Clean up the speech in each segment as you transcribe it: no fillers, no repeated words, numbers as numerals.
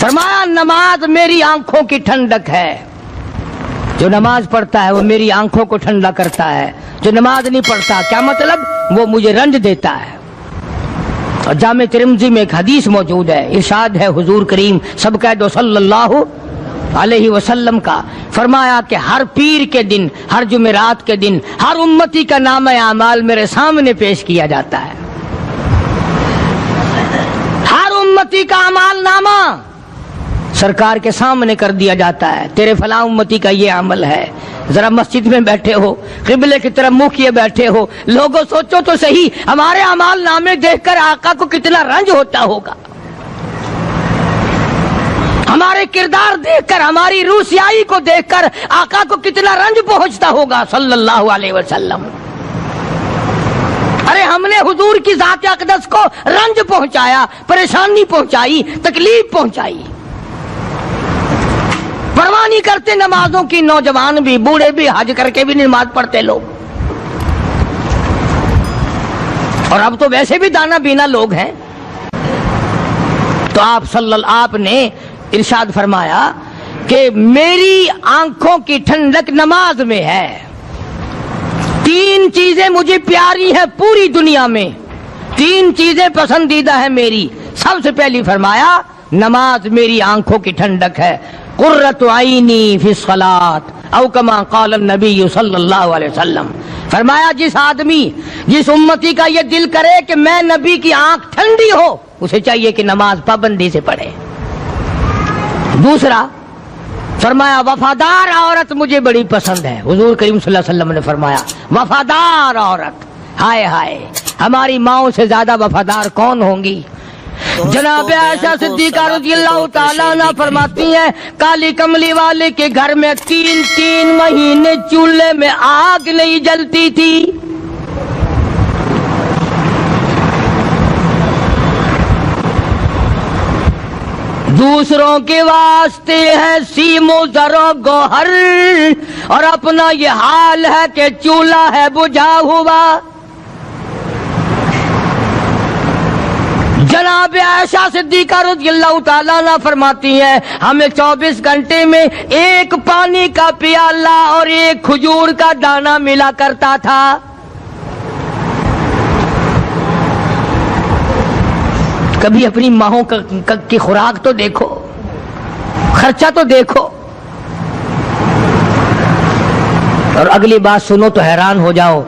فرمایا نماز میری آنکھوں کی ٹھنڈک ہے، جو نماز پڑھتا ہے وہ میری آنکھوں کو ٹھنڈا کرتا ہے، جو نماز نہیں پڑھتا کیا مطلب؟ وہ مجھے رنج دیتا ہے۔ اور جامع ترمذی میں ایک حدیث موجود ہے، ارشاد ہے حضور کریم سب کہہ دو صلی اللہ علیہ وسلم کا، فرمایا کہ ہر پیر کے دن، ہر جمعرات کے دن ہر امتی کا نامہ اعمال میرے سامنے پیش کیا جاتا ہے۔ ہر امتی کا اعمال نامہ سرکار کے سامنے کر دیا جاتا ہے، تیرے فلاں امتی کا یہ عمل ہے۔ ذرا مسجد میں بیٹھے ہو، قبلے کی طرف منہ کیے بیٹھے ہو، لوگوں سوچو تو صحیح ہمارے اعمال نامے دیکھ کر آقا کو کتنا رنج ہوتا ہوگا، ہمارے کردار دیکھ کر، ہماری روح سیاہی کو دیکھ کر آقا کو کتنا رنج پہنچتا ہوگا صلی اللہ علیہ وسلم۔ ارے ہم نے حضور کی ذات اقدس کو رنج پہنچایا، پریشانی پہنچائی، تکلیف پہنچائی، پرواہ نہیں کرتے نمازوں کی، نوجوان بھی بوڑھے بھی حج کر کے بھی نماز پڑھتے لوگ، اور اب تو ویسے بھی دانا بینا لوگ ہیں۔ تو آپ نے ارشاد فرمایا کہ میری آنکھوں کی ٹھنڈک نماز میں ہے، تین چیزیں مجھے پیاری ہیں پوری دنیا میں، تین چیزیں پسندیدہ ہیں میری۔ سب سے پہلی فرمایا نماز میری آنکھوں کی ٹھنڈک ہے، قرۃ عینی فی الصلاۃ او کما قال النبی صلی اللہ علیہ وسلم۔ فرمایا جس آدمی، جس امتی کا یہ دل کرے کہ میں نبی کی آنکھ ٹھنڈی ہو، اسے چاہیے کہ نماز پابندی سے پڑھے۔ دوسرا فرمایا وفادار عورت مجھے بڑی پسند ہے، حضور کریم صلی اللہ علیہ وسلم نے فرمایا وفادار عورت، ہائے ہائے ہماری ماؤں سے زیادہ وفادار کون ہوں گی؟ جناب عائشہ صدیقہ رضی اللہ تعالیٰ عنہ فرماتی ہیں کالی کملی والے کے گھر میں 3 مہینے چولہے میں آگ نہیں جلتی تھی۔ دوسروں کے واسطے ہے سیم و زر و گوہر، اور اپنا یہ حال ہے کہ چولہا ہے بجھا ہوا۔ جناب عائشہ صدیقہ رضی اللہ تعالیٰ عنہ فرماتی ہیں ہمیں 24 گھنٹے میں ایک پانی کا پیالہ اور ایک کھجور کا دانہ ملا کرتا تھا۔ کبھی اپنی ماہوں کی خوراک تو دیکھو، خرچہ تو دیکھو، اور اگلی بات سنو تو حیران ہو جاؤ۔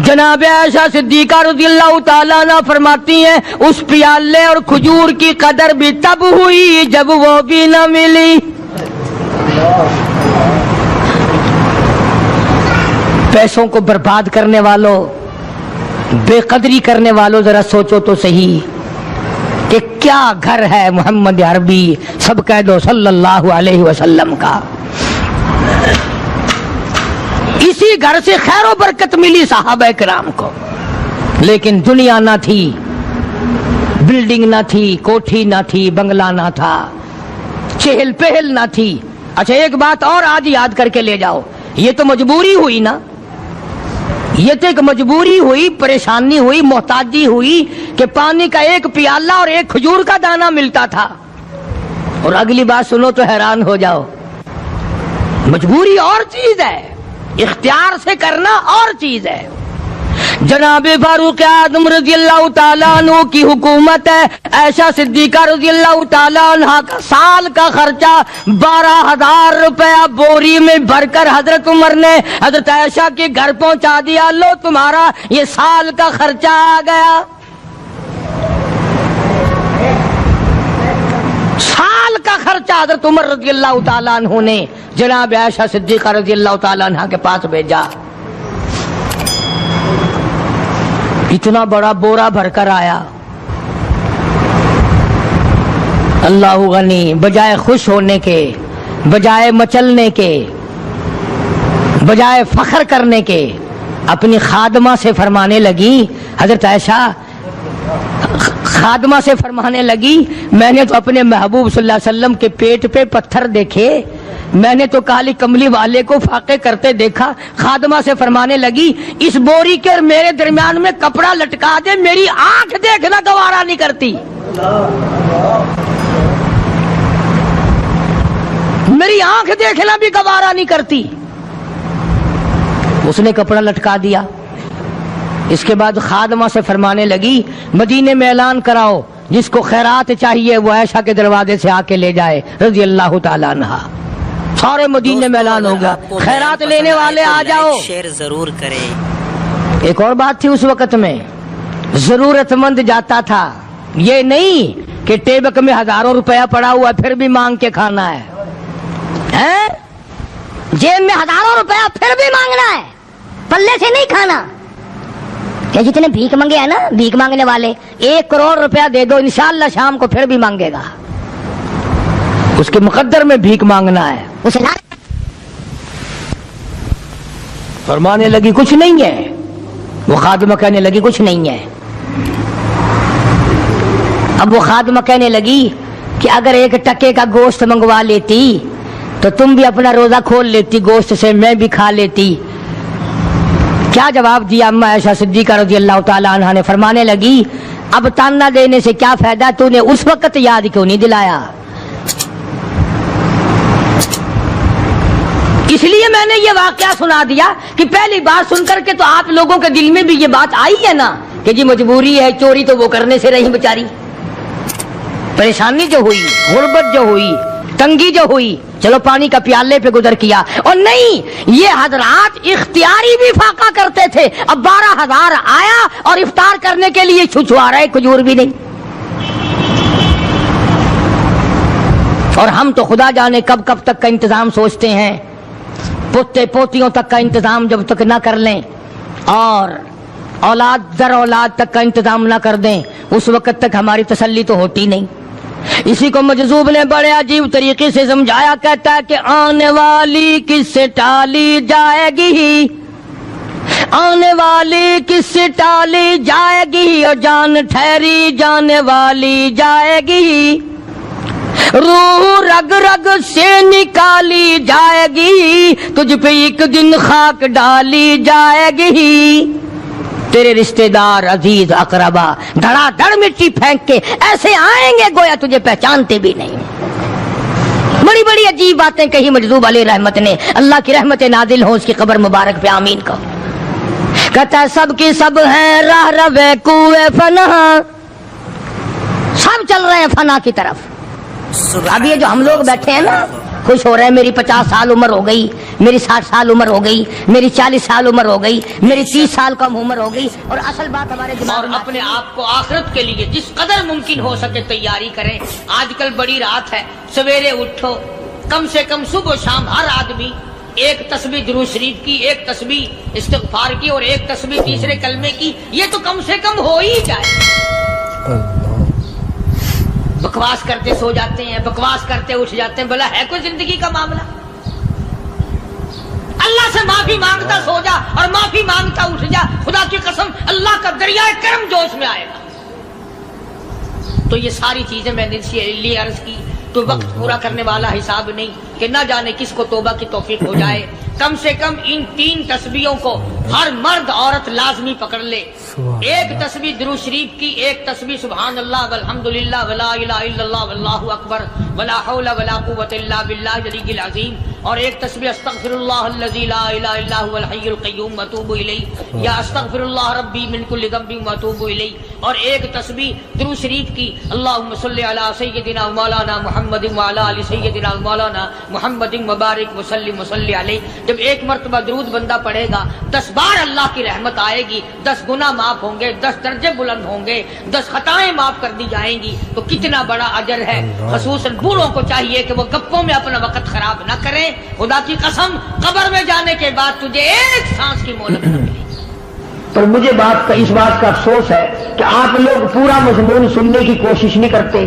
جناب عائشہ صدیقہ رضی اللہ تعالیٰ عنہ فرماتی ہیں اس پیالے اور کھجور کی قدر بھی تب ہوئی جب وہ بھی نہ ملی۔ پیسوں کو برباد کرنے والوں، بے قدری کرنے والوں، ذرا سوچو تو صحیح کہ کیا گھر ہے محمد عربی سب کہہ دو صلی اللہ علیہ وسلم کا۔ اسی گھر سے خیر و برکت ملی صحابہ کرام کو، لیکن دنیا نہ تھی، بلڈنگ نہ تھی، کوٹھی نہ تھی، بنگلہ نہ تھا، چہل پہل نہ تھی۔ اچھا ایک بات اور آج یاد کر کے لے جاؤ، یہ تو مجبوری ہوئی نا، یہ تو ایک مجبوری ہوئی، پریشانی ہوئی، محتاجی ہوئی کہ پانی کا ایک پیالہ اور ایک کھجور کا دانہ ملتا تھا۔ اور اگلی بات سنو تو حیران ہو جاؤ، مجبوری اور چیز ہے، اختیار سے کرنا اور چیز ہے۔ جناب فاروق اعظم رضی اللہ تعالیٰ عنہ کی حکومت ہے، عائشہ صدیقہ رضی اللہ تعالیٰ عنہ کا سال کا خرچہ 12,000 روپیہ بوری میں بھر کر حضرت عمر نے حضرت عائشہ کے گھر پہنچا دیا، لو تمہارا یہ سال کا خرچہ آ گیا۔ سال کا خرچہ حضرت عمر رضی اللہ تعالیٰ عنہ نے جناب عائشہ صدیقہ رضی اللہ تعالیٰ عنہ کے پاس بھیجا۔ اتنا بڑا بورا بھر کر آیا۔ اللہ غنی، بجائے خوش ہونے کے، بجائے مچلنے کے، بجائے فخر کرنے کے، اپنی خادمہ سے فرمانے لگی، حضرت عائشہ خادمہ سے فرمانے لگی میں نے تو اپنے محبوب صلی اللہ علیہ وسلم کے پیٹ پہ پتھر دیکھے، میں نے تو کالی کملی والے کو فاقے کرتے دیکھا۔ خادمہ سے فرمانے لگی اس بوری کے اور میرے درمیان میں کپڑا لٹکا دے، میری آنکھ دیکھنا گوارا نہیں کرتی۔ میری آنکھ دیکھنا بھی گوارا نہیں کرتی. اس نے کپڑا لٹکا دیا. اس کے بعد خادمہ سے فرمانے لگی مدینے میں اعلان کراؤ جس کو خیرات چاہیے وہ عائشہ کے دروازے سے آ کے لے جائے رضی اللہ تعالیٰ عنہا. سارے مدینے میں اعلان ہوگا خیرات لینے والے آ جاؤ. شیئر ضرور کریں. ایک اور بات تھی اس وقت میں, ضرورت مند جاتا تھا, یہ نہیں کہ ٹیبک میں ہزاروں روپیہ پڑا ہوا پھر بھی مانگ کے کھانا ہے, جیب میں ہزاروں روپیہ پھر بھی مانگنا ہے, پلے سے نہیں کھانا. کہ جتنے بھیک مانگے ہیں نا بھیک مانگنے والے, 1 کروڑ روپیہ دے دو انشاءاللہ شام کو پھر بھی مانگے گا. اس کے مقدر میں بھیک مانگنا ہے. اسے فرمانے لگی کچھ نہیں ہے. وہ خادمہ کہنے لگی کچھ نہیں ہے. اب وہ خادمہ کہنے لگی کہ اگر 1 ٹکے کا گوشت منگوا لیتی تو تم بھی اپنا روزہ کھول لیتی گوشت سے, میں بھی کھا لیتی. کیا جواب دیا اما عائشہ صدیقہ رضی اللہ تعالیٰ عنہا نے؟ فرمانے لگی اب تانا دینے سے کیا فائدہ, تو نے اس وقت یاد کیوں نہیں دلایا؟ اس لیے میں نے یہ واقعہ سنا دیا کہ پہلی بات سن کر کے تو آپ لوگوں کے دل میں بھی یہ بات آئی ہے نا کہ جی مجبوری ہے, چوری تو وہ کرنے سے رہی بیچاری. پریشانی جو ہوئی, غربت جو ہوئی, تنگی جو ہوئی, چلو پانی کا پیالے پہ گزر کیا. اور نہیں, یہ حضرات اختیاری بھی فاقہ کرتے تھے. اب 12,000 آیا اور افطار کرنے کے لیے چھچوا رہے, کھجور بھی نہیں. اور ہم تو خدا جانے کب کب تک کا انتظام سوچتے ہیں, پوتے پوتیوں تک کا انتظام جب تک نہ کر لیں اور اولاد در اولاد تک کا انتظام نہ کر دیں اس وقت تک ہماری تسلی تو ہوتی نہیں. اسی کو مجذوب نے بڑے عجیب طریقے سے سمجھایا, کہتا ہے کہ آنے والی کس سے ٹالی جائے گی, آنے والی کس سے ٹالی جائے گی, اور جان ٹھہری جانے والی جائے گی, روح رگ رگ سے نکالی جائے گی, تجھ پہ ایک دن خاک ڈالی جائے گی. تیرے رشتہ دار عزیز اقربا دھڑا دھڑ مٹی پھینک کے ایسے آئیں گے گویا تجھے پہچانتے بھی نہیں. بڑی بڑی عجیب باتیں کہی مجذوب علیہ رحمت نے. اللہ کی رحمت نازل ہو اس کی قبر مبارک پہ, آمین کہو. کہتا ہے سب کی سب ہیں راہ روے کوئے فنا, سب چل رہے ہیں فنا کی طرف. اب یہ جو ہم لوگ بیٹھے ہیں نا خوش ہو رہے ہیں, میری 50 سال عمر ہو گئی, میری 60 سال عمر ہو گئی, میری 40 سال عمر ہو گئی, میری 30 سال کم عمر ہو گئی. اور اصل بات ہمارے دماغ میں, اپنے آپ کو آخرت کے لیے جس قدر ممکن ہو سکے تیاری کریں. آج کل بڑی رات ہے, سویرے اٹھو, کم سے کم صبح و شام ہر آدمی 1 تسبیح درود شریف کی, 1 تسبیح استغفار کی, اور 1 تسبیح تیسرے کلمے کی. یہ تو کم سے کم ہو ہی جائے. بکواس کرتے سو جاتے ہیں, بکواس کرتے اٹھ جاتے ہیں. بلا ہے کوئی زندگی کا معاملہ؟ اللہ سے معافی مانگتا سو جا اور معافی مانگتا اٹھ جا, خدا کی قسم اللہ کا دریائے کرم جوش میں آئے گا. تو یہ ساری چیزیں میں نے لیے عرض کی تو وقت پورا کرنے والا حساب نہیں کہ نہ جانے کس کو توبہ کی توفیق ہو جائے. کم سے کم ان 3 تسبیحوں کو ہر مرد عورت لازمی پکڑ لے. 1 تسبیح درود شریف کی, 1 تسبیح سبحان اللہ والحمدللہ ولا الہ الا اللہ واللہ اکبر ولا حول ولا قوت الا باللہ العلی العظیم, اور 1 تسبیح استغفر اللہ الذی لا الہ الا هو الحی القیوم واتوب الیہ یا استغفر اللہ ربی من کل ذنب واتوب الیہ, اور 1 تسبیح درود شریف کی اللہم صلی علی سیدنا مولانا محمد وعلی آل سیدنا مولانا محمد مبارک وسلم وصلی علیہ. جب 1 مرتبہ درود بندہ پڑھے گا 10 بار اللہ کی رحمت آئے گی, 10 گناہ معاف ہوں گے, 10 درجے بلند ہوں گے, 10 خطائیں معاف کر دی جائیں گی. تو کتنا بڑا اجر ہے. خصوصاً بوڑھوں کو چاہیے کہ وہ گپوں میں اپنا وقت خراب نہ کریں. خدا کی قسم قبر میں جانے کے بعد تجھے 1 سانس کی مہلت نہ ملے. پر مجھے اس بات کا افسوس ہے کہ آپ لوگ پورا مضمون سننے کی کوشش نہیں کرتے,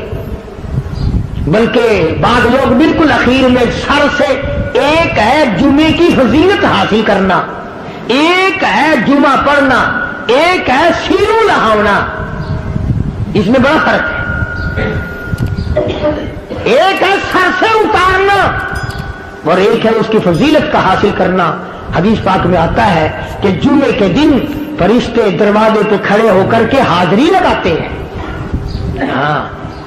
بلکہ بعض لوگ بالکل اخیر میں سر سے, ایک ہے جمعے کی فضیلت حاصل کرنا, ایک ہے جمعہ پڑھنا, ایک ہے سینوں لہاونا, اس میں بڑا فرق ہے. ایک ہے سر سے اتارنا اور ایک ہے اس کی فضیلت کا حاصل کرنا. حدیث پاک میں آتا ہے کہ جمعے کے دن فرشتے دروازے پہ کھڑے ہو کر کے حاضری لگاتے ہیں. ہاں,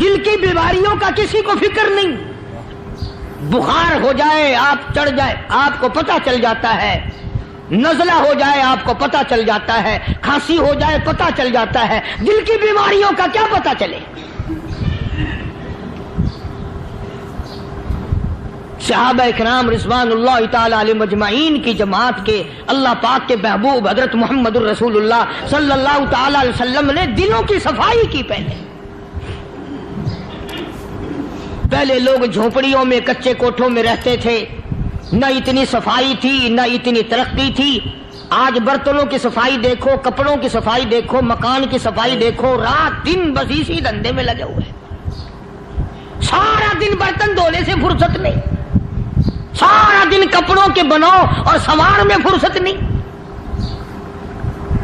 دل کی بیماریوں کا کسی کو فکر نہیں. بخار ہو جائے آپ چڑھ جائے آپ کو پتہ چل جاتا ہے, نزلہ ہو جائے آپ کو پتہ چل جاتا ہے, کھانسی ہو جائے پتہ چل جاتا ہے. دل کی بیماریوں کا کیا پتہ چلے؟ صحابہ کرام رضوان اللہ تعالی علیہم اجمعین کی جماعت کے اللہ پاک کے محبوب حضرت محمد الرسول اللہ صلی اللہ تعالی علیہ وسلم نے دلوں کی صفائی کی. پہلے لوگ جھونپڑیوں میں کچے کوٹھوں میں رہتے تھے, نہ اتنی صفائی تھی نہ اتنی ترقی تھی. آج برتنوں کی صفائی دیکھو, کپڑوں کی صفائی دیکھو, مکان کی صفائی دیکھو, رات دن بس اسی دھندے میں لگے ہوئے. سارا دن برتن دھونے سے فرصت نہیں, سارا دن کپڑوں کے بناؤ اور سنوار میں فرصت نہیں.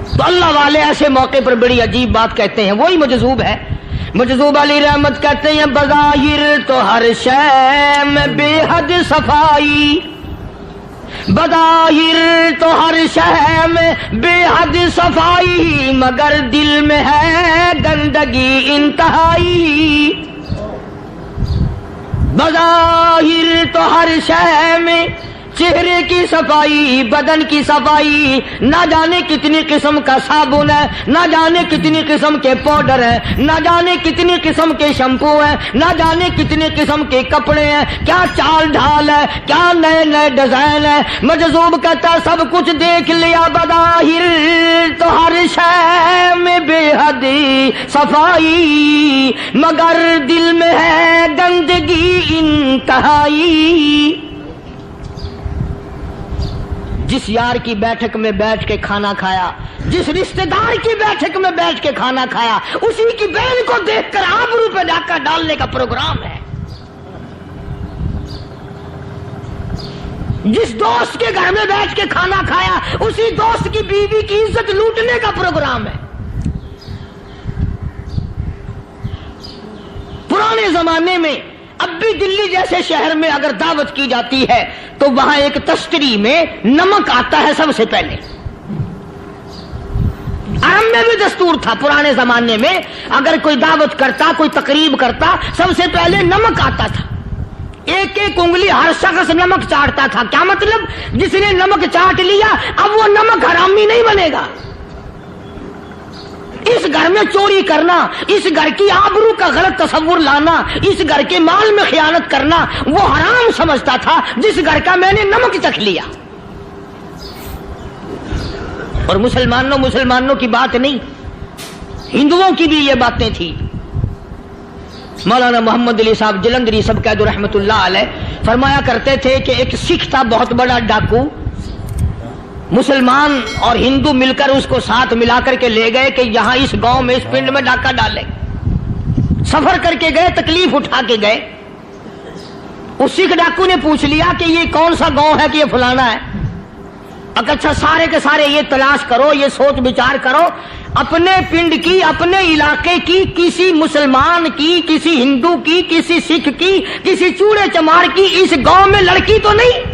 تو اللہ والے ایسے موقع پر بڑی عجیب بات کہتے ہیں. وہی مجذوب ہے, مجذوب علی رحمت کہتے ہیں بظاہر تو ہر شے میں بے حد صفائی, بظاہر تو ہر شے میں بے حد صفائی, مگر دل میں ہے گندگی انتہائی. بظاہر تو ہر شے میں چہرے کی صفائی, بدن کی صفائی, نہ جانے کتنی قسم کا صابن ہے, نہ جانے کتنی قسم کے پاؤڈر ہیں, نہ جانے کتنی قسم کے شیمپو ہیں, نہ جانے کتنی قسم کے کپڑے ہیں, کیا چال ڈھال ہے, کیا نئے نئے ڈیزائن ہے. مجذوب کہتا سب کچھ دیکھ لیا, بظاہر تو ہر شے میں بے حد صفائی, مگر دل میں ہے گندگی انتہائی. جس یار کی بیٹھک میں بیٹھ کے کھانا کھایا, جس رشتہ دار کی بیٹھک میں بیٹھ کے کھانا کھایا, اسی کی بہن کو دیکھ کر آبرو پہ ڈاکہ ڈالنے کا پروگرام ہے. جس دوست کے گھر میں بیٹھ کے کھانا کھایا, اسی دوست کی بیوی کی عزت لوٹنے کا پروگرام ہے. پرانے زمانے میں اب بھی دلی جیسے شہر میں اگر دعوت کی جاتی ہے تو وہاں ایک تشتری میں نمک آتا ہے سب سے پہلے. عرب میں بھی دستور تھا پرانے زمانے میں, اگر کوئی دعوت کرتا, کوئی تقریب کرتا, سب سے پہلے نمک آتا تھا. ایک ایک انگلی ہر شخص نمک چاٹتا تھا. کیا مطلب؟ جس نے نمک چاٹ لیا اب وہ نمک حرامی نہیں بنے گا. اس گھر میں چوری کرنا, اس گھر کی آبرو کا غلط تصور لانا, اس گھر کے مال میں خیانت کرنا وہ حرام سمجھتا تھا جس گھر کا میں نے نمک چکھ لیا. اور مسلمانوں کی بات نہیں, ہندوؤں کی بھی یہ باتیں تھی. مولانا محمد علی صاحب جلندری سب قید رحمت اللہ علیہ فرمایا کرتے تھے کہ ایک سکھ تھا بہت بڑا ڈاکو, مسلمان اور ہندو مل کر اس کو ساتھ ملا کر کے لے گئے کہ یہاں اس گاؤں میں اس پنڈ میں ڈاکہ ڈالے. سفر کر کے گئے, تکلیف اٹھا کے گئے. اس سکھ ڈاکو نے پوچھ لیا کہ یہ کون سا گاؤں ہے کہ یہ فلانا ہے. اچھا سارے کے سارے یہ تلاش کرو, یہ سوچ بچار کرو, اپنے پنڈ کی, اپنے علاقے کی, کسی مسلمان کی, کسی ہندو کی, کسی سکھ کی, کسی چوڑے چمار کی اس گاؤں میں لڑکی تو نہیں.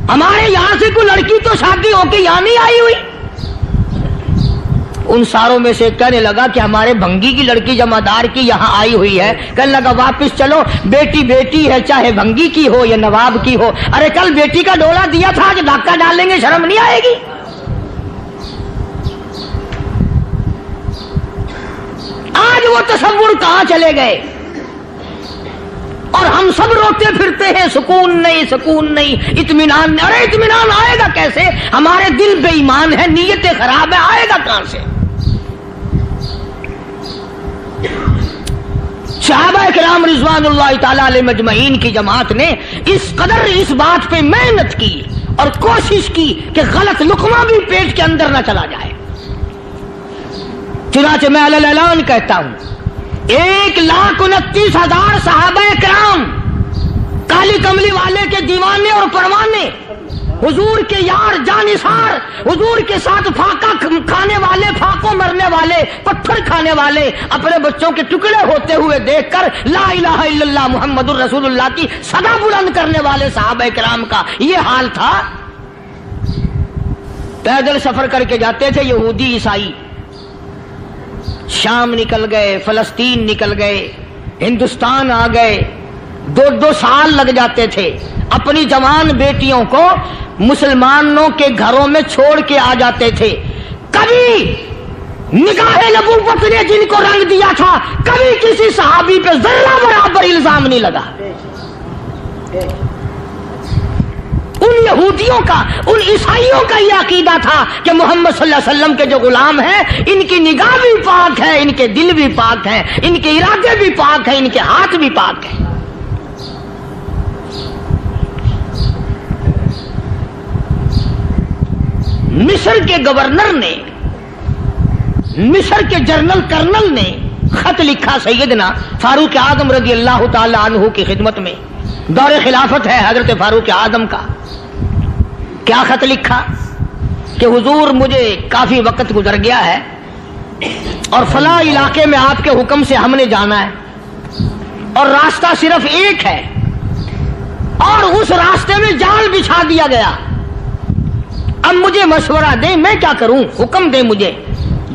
ہمارے یہاں سے کوئی لڑکی تو شادی ہو کے یہاں نہیں آئی ہوئی. ان ساروں میں سے کہنے لگا کہ ہمارے بھنگی کی لڑکی جمعدار کی یہاں آئی ہوئی ہے. کہنے لگا واپس چلو, بیٹی بیٹی ہے چاہے بھنگی کی ہو یا نواب کی ہو. ارے کل بیٹی کا ڈولا دیا تھا, آج ڈاکہ ڈال لیں گے, شرم نہیں آئے گی؟ آج وہ تصور کہاں چلے گئے اور ہم سب روتے پھرتے ہیں, سکون نہیں, سکون نہیں, اطمینان نہیں. ارے اطمینان آئے گا کیسے؟ ہمارے دل بے ایمان ہے, نیتیں خراب ہے, آئے گا کہاں سے؟ صحابہ کرام رضوان اللہ تعالی علیہم اجمعین کی جماعت نے اس قدر اس بات پہ محنت کی اور کوشش کی کہ غلط لقمہ بھی پیٹ کے اندر نہ چلا جائے. چنانچہ میں علی الاعلان کہتا ہوں 1,29,000 صحابہ کرام, کالی کملی والے کے دیوانے اور پروانے, حضور کے یار جانثار, حضور کے ساتھ فاقہ کھانے والے, فاقوں مرنے والے, پتھر کھانے والے, اپنے بچوں کے ٹکڑے ہوتے ہوئے دیکھ کر لا الہ الا اللہ محمد الرسول اللہ کی صدا بلند کرنے والے صحابہ کرام کا یہ حال تھا. پیدل سفر کر کے جاتے تھے یہودی عیسائی, شام نکل گئے، فلسطین نکل گئے، ہندوستان آ گئے، 2 سال لگ جاتے تھے، اپنی جوان بیٹیوں کو مسلمانوں کے گھروں میں چھوڑ کے آ جاتے تھے۔ کبھی نگاہ نبوت نے جن کو رنگ دیا تھا، کبھی کسی صحابی پہ ذرہ برابر الزام نہیں لگا۔ ان یہودیوں کا، ان عیسائیوں کا یہ عقیدہ تھا کہ محمد صلی اللہ علیہ وسلم کے جو غلام ہیں، ان کی نگاہ بھی پاک ہے، ان کے دل بھی پاک ہیں، ان کے ارادے بھی پاک ہیں، ان کے ہاتھ بھی پاک ہیں۔ مصر کے گورنر نے، مصر کے جنرل کرنل نے خط لکھا سیدنا فاروق اعظم رضی اللہ تعالی عنہ کی خدمت میں، دور خلافت ہے حضرت فاروق اعظم کا۔ کیا خط لکھا کہ حضور مجھے کافی وقت گزر گیا ہے اور فلاں علاقے میں آپ کے حکم سے ہم نے جانا ہے اور راستہ صرف ایک ہے اور اس راستے میں جال بچھا دیا گیا۔ اب مجھے مشورہ دیں میں کیا کروں، حکم دیں مجھے۔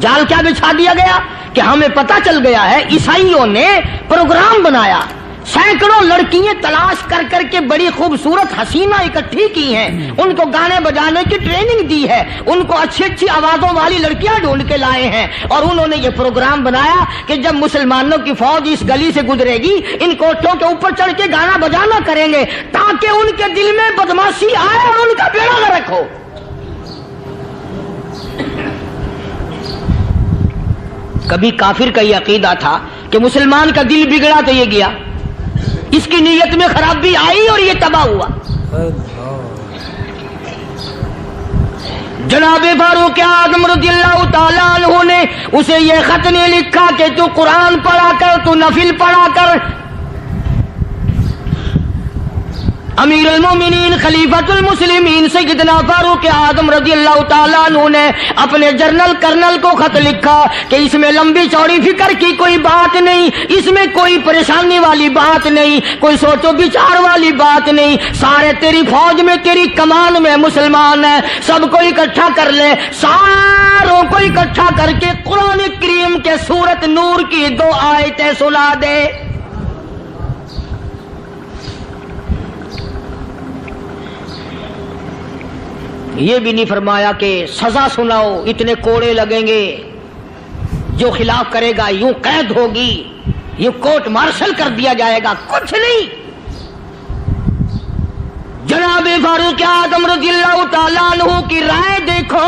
جال کیا بچھا دیا گیا کہ ہمیں پتہ چل گیا ہے عیسائیوں نے پروگرام بنایا، سینکڑوں لڑکیاں تلاش کر کر کے بڑی خوبصورت حسینہ اکٹھی کی ہیں، ان کو گانے بجانے کی ٹریننگ دی ہے، ان کو اچھی اچھی آوازوں والی لڑکیاں ڈھونڈ کے لائے ہیں، اور انہوں نے یہ پروگرام بنایا کہ جب مسلمانوں کی فوج اس گلی سے گزرے گی ان کوٹھوں کے اوپر چڑھ کے گانا بجانا کریں گے تاکہ ان کے دل میں بدماشی آئے اور ان کا بیڑا غرق ہو۔ کبھی کافر کا یہ عقیدہ تھا کہ مسلمان کا دل بگڑا تو یہ گیا، اس کی نیت میں خرابی آئی اور یہ تباہ ہوا۔ جناب فاروق اعظم رضی اللہ تعالیٰ عنہ نے اسے یہ خط نہیں لکھا کہ تو قرآن پڑھا کر، تو نفل پڑھا کر۔ امیر المومنین خلیفۃ المسلمین سیدنا فاروق اعظم رضی اللہ تعالیٰ عنہ نے اپنے جنرل کرنل کو خط لکھا کہ اس میں لمبی چوڑی فکر کی کوئی بات نہیں، اس میں کوئی پریشانی والی بات نہیں، کوئی سوچ و بچار والی بات نہیں، سارے تیری فوج میں تیری کمان میں مسلمان ہیں، سب کو اکٹھا کر لے، ساروں کو اکٹھا کر کے قرآن کریم کے سورت نور کی 2 آیتیں سنا دے۔ یہ بھی نہیں فرمایا کہ سزا سناؤ، اتنے کوڑے لگیں گے، جو خلاف کرے گا یوں قید ہوگی، یوں کورٹ مارشل کر دیا جائے گا، کچھ نہیں۔ جناب فاروق اعظم رضی اللہ تعالیٰ عنہ کی رائے دیکھو،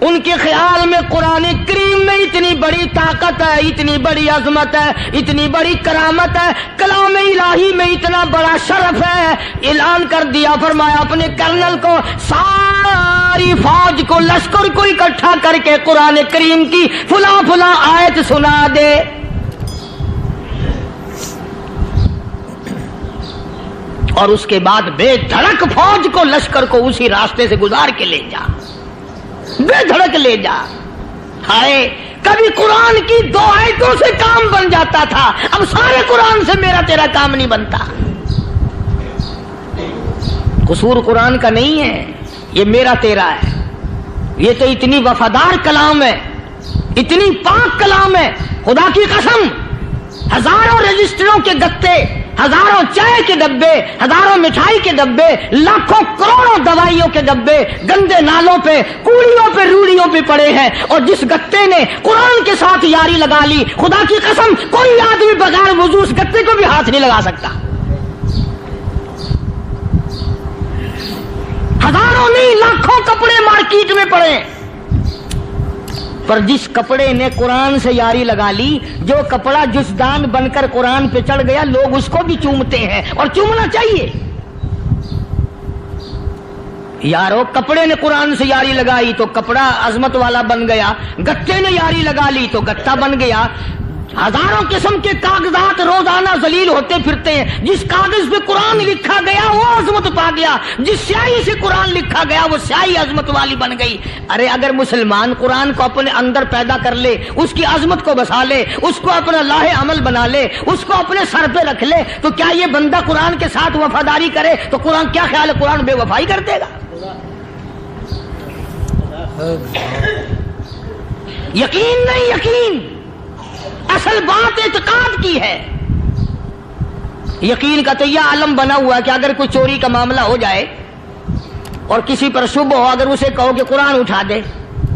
ان کے خیال میں قرآن کریم میں اتنی بڑی طاقت ہے، اتنی بڑی عظمت ہے، اتنی بڑی کرامت ہے، کلام الہی میں اتنا بڑا شرف ہے۔ اعلان کر دیا، فرمایا اپنے کرنل کو ساری فوج کو، لشکر کو اکٹھا کر کے قرآن کریم کی فلاں فلاں آیت سنا دے۔ اور اس کے بعد بے دھڑک فوج کو، لشکر کو اسی راستے سے گزار کے لے جا، بے دھڑک لے جا۔ ہائے کبھی قرآن کی 2 آیتوں سے کام بن جاتا تھا، اب سارے قرآن سے میرا تیرا کام نہیں بنتا۔ قصور قرآن کا نہیں ہے، یہ میرا تیرا ہے۔ یہ تو اتنی وفادار کلام ہے، اتنی پاک کلام ہے، خدا کی قسم ہزاروں رجسٹروں کے گتے، ہزاروں چائے کے ڈبے، ہزاروں مٹھائی کے ڈبے، لاکھوں کروڑوں دوائیوں کے ڈبے گندے نالوں پہ، کوڑیوں پہ، روڑیوں پہ پڑے ہیں، اور جس گتے نے قرآن کے ساتھ یاری لگا لی، خدا کی قسم کوئی آدمی بغیر وضو اس گتے کو بھی ہاتھ نہیں لگا سکتا۔ ہزاروں نہیں لاکھوں کپڑے مارکیٹ میں پڑے، پر جس کپڑے نے قرآن سے یاری لگا لی، جو کپڑا جسدان بن کر قرآن پہ چڑھ گیا، لوگ اس کو بھی چومتے ہیں، اور چومنا چاہیے۔ یارو کپڑے نے قرآن سے یاری لگائی تو کپڑا عظمت والا بن گیا، گتے نے یاری لگا لی تو گتا بن گیا۔ ہزاروں قسم کے کاغذات روزانہ ذلیل ہوتے پھرتے ہیں، جس کاغذ پہ قرآن لکھا گیا وہ عظمت پا گیا، جس سیاہی سے قرآن لکھا گیا وہ سیاہی عظمت والی بن گئی۔ ارے اگر مسلمان قرآن کو اپنے اندر پیدا کر لے، اس کی عظمت کو بسا لے، اس کو اپنا لاہ عمل بنا لے، اس کو اپنے سر پہ رکھ لے، تو کیا یہ بندہ قرآن کے ساتھ وفاداری کرے تو قرآن کیا خیال ہے قرآن بے وفائی کر دے گا؟ یقین نہیں، یقین اصل بات اعتقاد کی ہے. یقین کا تو یہ عالم بنا ہوا ہے کہ اگر کوئی چوری کا معاملہ ہو جائے اور کسی پر شبہ ہو، اگر اسے کہو کہ قرآن اٹھا دے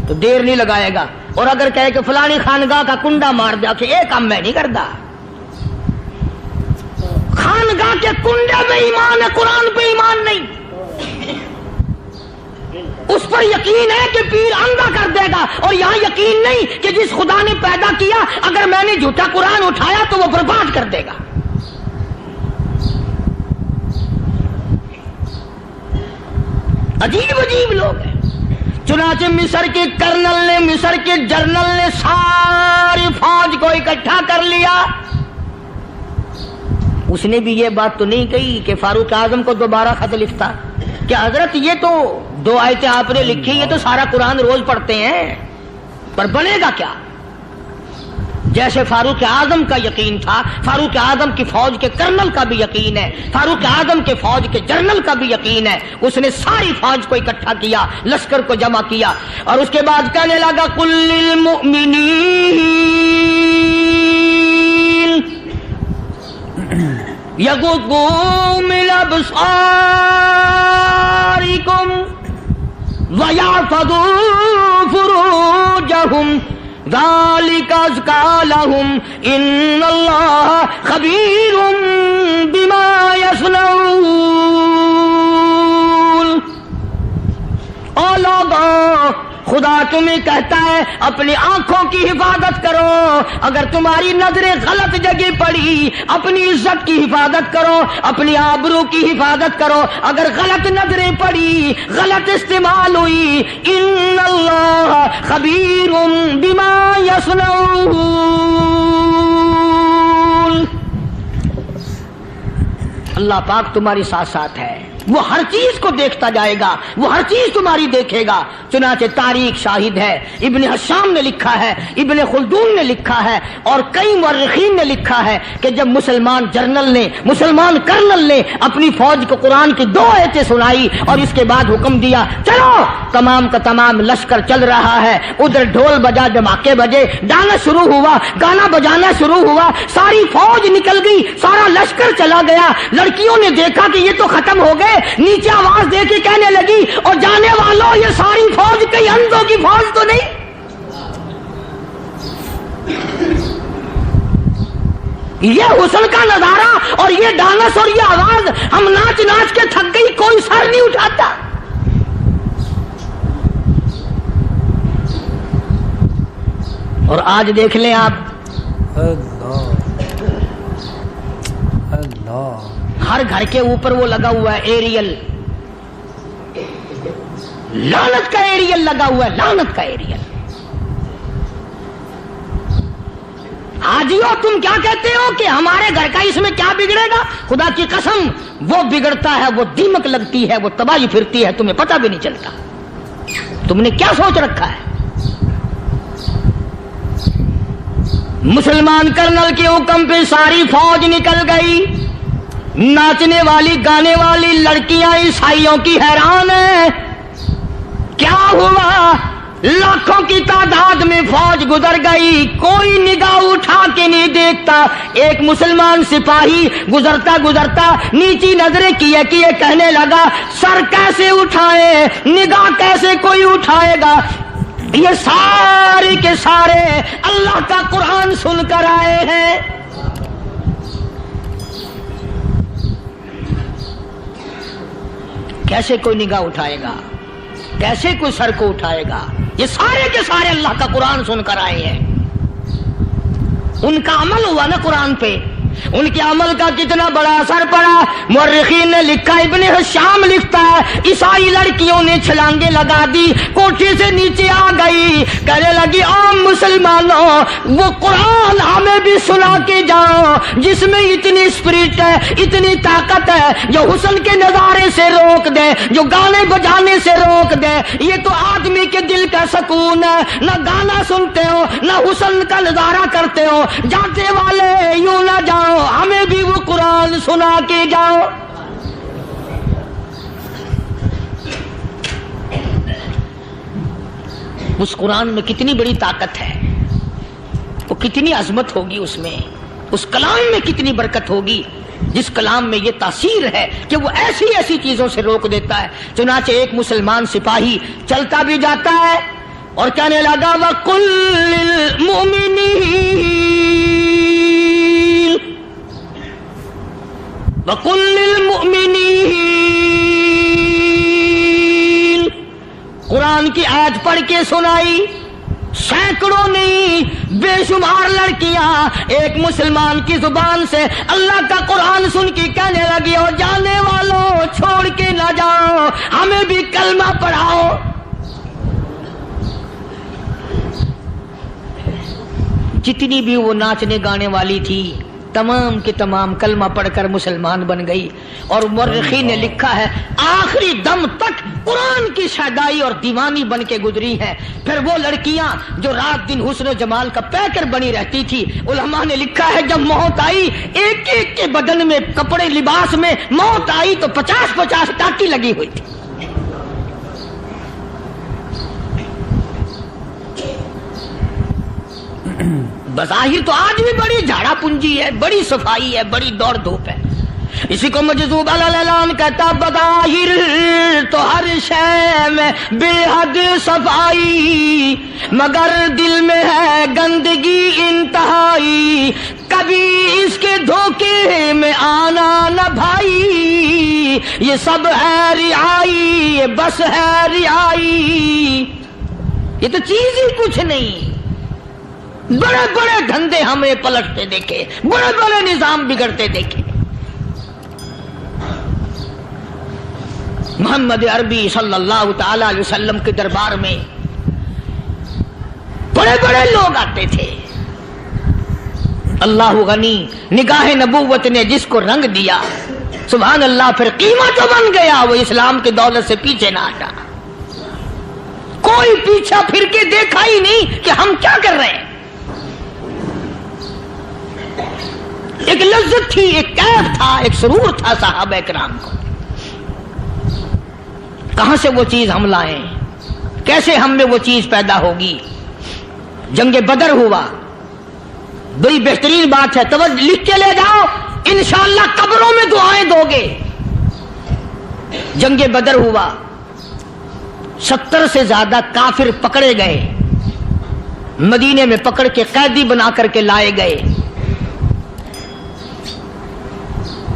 تو دیر نہیں لگائے گا، اور اگر کہے کہ فلانی خانگاہ کا کنڈا مار دیا کہ یہ کام میں نہیں کرتا. خانگاہ کے کنڈے میں ایمان ہے، قرآن پہ ایمان نہیں. اس پر یقین ہے کہ پیر اندھا کر دے گا، اور یہاں یقین نہیں کہ جس خدا نے پیدا کیا اگر میں نے جھوٹا قرآن اٹھایا تو وہ برباد کر دے گا. عجیب عجیب لوگ ہیں. چنانچہ مصر کے کرنل نے، مصر کے جنرل نے ساری فوج کو اکٹھا کر لیا. اس نے بھی یہ بات تو نہیں کہی کہ فاروق اعظم کو دوبارہ خط لکھتا کہ حضرت یہ تو 2 آیتیں آپ نے لکھی، یہ تو سارا قرآن روز پڑھتے ہیں، پر بنے گا کیا؟ جیسے فاروق اعظم کا یقین تھا، فاروق اعظم کی فوج کے کرنل کا بھی یقین ہے، فاروق اعظم کے فوج کے جنرل کا بھی یقین ہے. اس نے ساری فوج کو اکٹھا کیا، لشکر کو جمع کیا، اور اس کے بعد کہنے لگا قل للمؤمنین یغضوا من ابصارکم ویحفظوا فروجہم ذالک ازکی لہم ان اللہ خبیر بما یصنعون. او لوگو، خدا تمہیں کہتا ہے اپنی آنکھوں کی حفاظت کرو. اگر تمہاری نظریں غلط جگہ پڑی، اپنی عزت کی حفاظت کرو، اپنی آبرو کی حفاظت کرو. اگر غلط نظریں پڑی، غلط استعمال ہوئی، ان اللہ خبیر بما یصنعون. اللہ پاک تمہاری ساتھ ساتھ ہے، وہ ہر چیز کو دیکھتا جائے گا، وہ ہر چیز تمہاری دیکھے گا. چنانچہ تاریخ شاہد ہے، ابن حشام نے لکھا ہے، ابن خلدون نے لکھا ہے، اور کئی مورخین نے لکھا ہے کہ جب مسلمان جنرل نے، مسلمان کرنل نے اپنی فوج کو قرآن کی 2 آیتیں سنائی اور اس کے بعد حکم دیا چلو، تمام کا تمام لشکر چل رہا ہے. ادھر ڈھول بجا، دھماکے بجے، گانا شروع ہوا، گانا بجانا شروع ہوا، ساری فوج نکل گئی، سارا لشکر چلا گیا. لڑکیوں نے دیکھا کہ یہ تو ختم ہو گئے، نیچے آواز دے کے کہنے لگی اور جانے والوں یہ ساری فوج کئی اندھوں کی فوج تو نہیں. یہ حسن کا نظارہ اور یہ ڈانس اور یہ آواز، ہم ناچ ناچ کے تھک گئی، کوئی سر نہیں اٹھاتا. اور آج دیکھ لیں آپ، ہر گھر کے اوپر وہ لگا ہوا ہے ایریل، لعنت کا ایریل لگا ہوا ہے، لعنت کا ایریل. حاجیو تم کیا کہتے ہو کہ ہمارے گھر کا اس میں کیا بگڑے گا؟ خدا کی قسم وہ بگڑتا ہے، وہ دیمک لگتی ہے، وہ تباہی پھرتی ہے، تمہیں پتہ بھی نہیں چلتا. تم نے کیا سوچ رکھا ہے؟ مسلمان کرنل کے حکم پہ ساری فوج نکل گئی. ناچنے والی گانے والی لڑکیاں عیسائیوں کی حیران ہیں. کیا ہوا؟ لاکھوں کی تعداد میں فوج گزر گئی، کوئی نگاہ اٹھا کے نہیں دیکھتا. ایک مسلمان سپاہی گزرتا گزرتا نیچی نظریں کیے کیے کہنے لگا سر کیسے اٹھائے، نگاہ کیسے کوئی اٹھائے گا؟ یہ سارے کے سارے اللہ کا قرآن سن کر آئے ہیں. کیسے کوئی نگاہ اٹھائے گا؟ کیسے کوئی سر کو اٹھائے گا؟ یہ سارے کے سارے اللہ کا قرآن سن کر آئے ہیں. ان کا عمل ہوا نا قرآن پہ، ان کے عمل کا کتنا بڑا اثر پڑا. مورخین نے لکھا، ابن حشام لکھتا ہے عیسائی لڑکیوں نے چھلانگے لگا دی، کوٹھی سے نیچے آ گئی، کہنے لگی عام مسلمانوں وہ قرآن ہمیں بھی سنا کے جاؤ جس میں اتنی اسپرٹ ہے، اتنی طاقت ہے، جو حسن کے نظارے سے روک دے، جو گانے بجانے سے روک دے. یہ تو آدمی کے دل کا سکون ہے. نہ گانا سنتے ہو، نہ حسن کا نظارہ کرتے ہو. جاتے والے یوں نہ جاؤ، ہمیں بھی وہ قرآن سنا کے جاؤ. اس قرآن میں کتنی بڑی طاقت ہے، وہ کتنی عظمت ہوگی اس میں، اس کلام میں کتنی برکت ہوگی، جس کلام میں یہ تاثیر ہے کہ وہ ایسی ایسی چیزوں سے روک دیتا ہے۔ چنانچہ ایک مسلمان سپاہی چلتا بھی جاتا ہے اور کہنے لگا وَقُلْ لِلْمُؤْمِنِينَ، قرآن کی آیت پڑھ کے سنائی، سینکڑوں نہیں بے شمار لڑکیاں ایک مسلمان کی زبان سے اللہ کا قرآن سن کے کہنے لگی اور جانے والوں چھوڑ کے نہ جاؤ، ہمیں بھی کلمہ پڑھاؤ۔ جتنی بھی وہ ناچنے گانے والی تھی تمام کی تمام کلمہ پڑھ کر مسلمان بن گئی، اور مورخین نے لکھا ہے آخری دم تک قرآن کی شیدائی اور دیوانی بن کے گزری ہے۔ پھر وہ لڑکیاں جو رات دن حسن و جمال کا پیکر بنی رہتی تھی، علماء نے لکھا ہے جب موت آئی ایک ایک کے بدن میں کپڑے لباس میں موت آئی تو 50-50 ٹاٹی لگی ہوئی تھی۔ بظاہر تو آج بھی بڑی جھاڑا پنجی ہے، بڑی صفائی ہے، بڑی دوڑ دھوپ ہے۔ اسی کو مجذوب الاعلان کہتا بظاہر تو ہر شے میں بے حد صفائی، مگر دل میں ہے گندگی انتہائی، کبھی اس کے دھوکے میں آنا نہ بھائی، یہ سب ہے رعائی، یہ بس ہے رعائی، یہ تو چیز ہی کچھ نہیں۔ بڑے بڑے دھندے ہمیں پلٹتے دیکھے، بڑے بڑے نظام بگڑتے دیکھے۔ محمد عربی صلی اللہ تعالی علیہ وسلم کے دربار میں بڑے بڑے لوگ آتے تھے۔ اللہ غنی، نگاہ نبوت نے جس کو رنگ دیا سبحان اللہ، پھر قیمت بن گیا، وہ اسلام کی دولت سے پیچھے نہ ہٹا۔ کوئی پیچھا پھر کے دیکھا ہی نہیں کہ ہم کیا کر رہے ہیں۔ ایک لذت تھی، ایک کیف تھا، ایک سرور تھا صحابہ کرام کو۔ کہاں سے وہ چیز ہم لائیں، کیسے ہم میں وہ چیز پیدا ہوگی؟ جنگ بدر ہوا، بڑی بہترین بات ہے، توجہ لکھ کے لے جاؤ، انشاءاللہ قبروں میں دعائیں دو گے۔ جنگ بدر ہوا، 70 سے زیادہ کافر پکڑے گئے، مدینے میں پکڑ کے قیدی بنا کر کے لائے گئے۔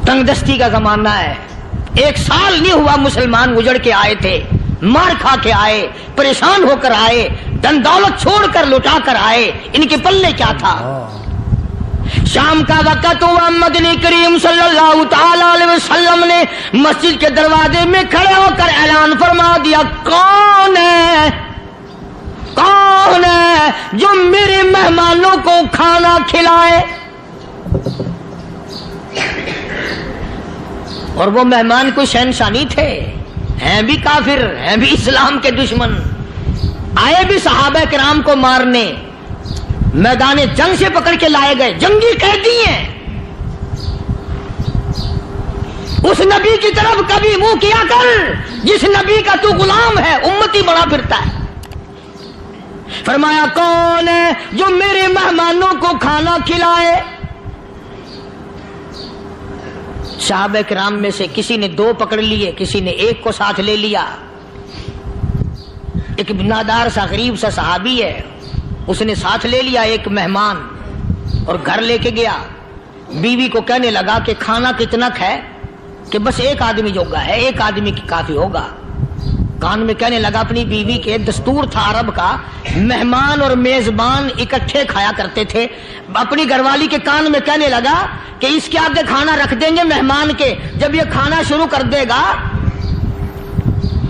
تنگ دستی کا زمانہ ہے، 1 سال نہیں ہوا مسلمان اجڑ کے آئے تھے، مار کھا کے آئے، پریشان ہو کر آئے، دن دولت چھوڑ کر لٹا کر آئے، ان کے پلے کیا تھا؟ شام کا وقت ہوا، مدنی کریم صلی اللہ تعالی علیہ وسلم نے مسجد کے دروازے میں کھڑے ہو کر اعلان فرما دیا، کون ہے جو میرے مہمانوں کو کھانا کھلائے؟ اور وہ مہمان کوئی شہنشاہ نہیں تھے، ہیں بھی کافر، ہیں بھی اسلام کے دشمن، آئے بھی صحابہ کرام کو مارنے، میدان جنگ سے پکڑ کے لائے گئے، جنگی قیدی ہیں۔ اس نبی کی طرف کبھی منہ کیا کر جس نبی کا تو غلام ہے، امتی بڑا پھرتا ہے۔ فرمایا کون ہے جو میرے مہمانوں کو کھانا کھلائے؟ صحابہ کرام میں سے کسی نے 2 پکڑ لیے، کسی نے 1 کو ساتھ لے لیا۔ ایک بنادار سا غریب سا صحابی ہے، اس نے ساتھ لے لیا ایک مہمان اور گھر لے کے گیا۔ بیوی کو کہنے لگا کہ کھانا کتنا ہے؟ کہ بس 1 آدمی جوگا ہے، 1 آدمی کی کافی ہوگا۔ کان میں کہنے لگا اپنی بیوی کے، دستور تھا عرب کا، مہمان اور میزبان اکٹھے کھایا کرتے تھے۔ اپنی گھر والی کے کان میں کہنے لگا کہ اس کے آگے کھانا رکھ دیں گے مہمان کے، جب یہ کھانا شروع کر دے گا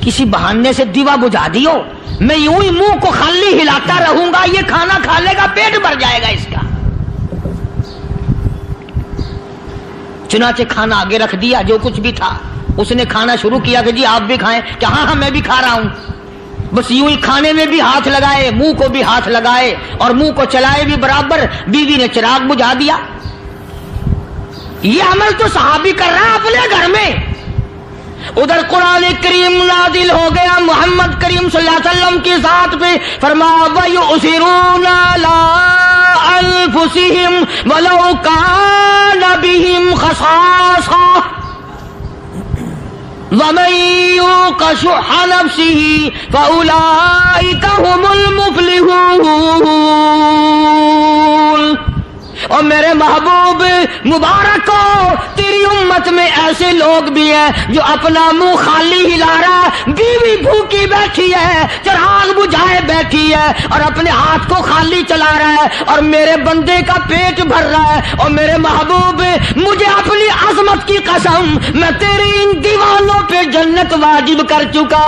کسی بہانے سے دیوا بجھا دیو، میں یوں ہی منہ کو خالی ہلاتا رہوں گا، یہ کھانا کھا لے گا، پیٹ بھر جائے گا اس کا۔ چنانچہ کھانا آگے رکھ دیا، جو کچھ بھی تھا اس نے کھانا شروع کیا کہ جی آپ بھی کھائیں، کہ ہاں میں بھی کھا رہا ہوں۔ بس یوں ہی کھانے میں بھی ہاتھ لگائے، منہ کو بھی ہاتھ لگائے اور منہ کو چلائے بھی برابر۔ بیوی نے چراغ بجھا دیا۔ یہ عمل تو صحابی کر رہا ہے اپنے گھر میں، ادھر قرآن کریم نازل ہو گیا محمد کریم صلی اللہ علیہ وسلم کی ذات پہ، فرمایا وَيُؤْثِرُونَ عَلَىٰ أَنفُسِهِمْ وَلَوْ كَانَ بِهِمْ خَصَاصَةٌ وَمَن يُوقَ شُحَّ نَفْسِهِ فَأُولَٰئِكَ هُمُ الْمُفْلِحُونَ۔ اور میرے محبوب مبارک ہو، تیری امت میں ایسے لوگ بھی ہیں جو اپنا منہ خالی ہلا رہا ہے، بیوی بھوکی بیٹھی ہے، چراغ بجھائے بیٹھی ہے اور اپنے ہاتھ کو خالی چلا رہا ہے اور میرے بندے کا پیٹ بھر رہا ہے۔ اور میرے محبوب مجھے اپنی عظمت کی قسم، میں تیری ان دیوانوں پہ جنت واجب کر چکا۔